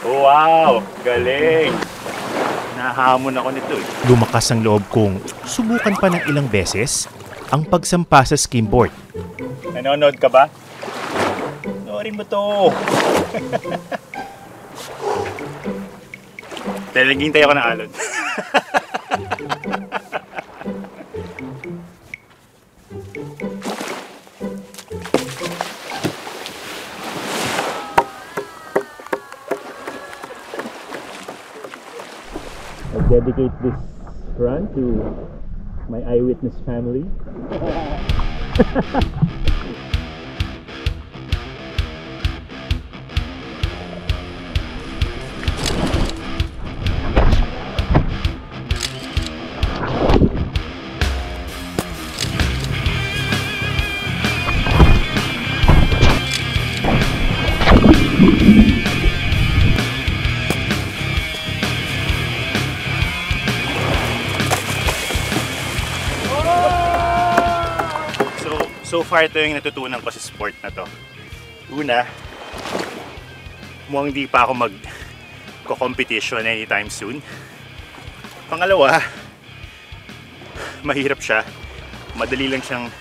Wow! Galing! Nahamon ako nito eh. Lumakas ang loob kong subukan pa ng ilang beses ang pagsampa sa skimboard. Nanonood ka ba? Noorin mo to! Dahil naghihintay ako ng alon. I dedicate this run to my eyewitness family. So far, ito yung natutunan ko sa sport na to. Una, mukhang di pa ako mag-competition anytime soon. Pangalawa, mahirap siya. Madali lang siyang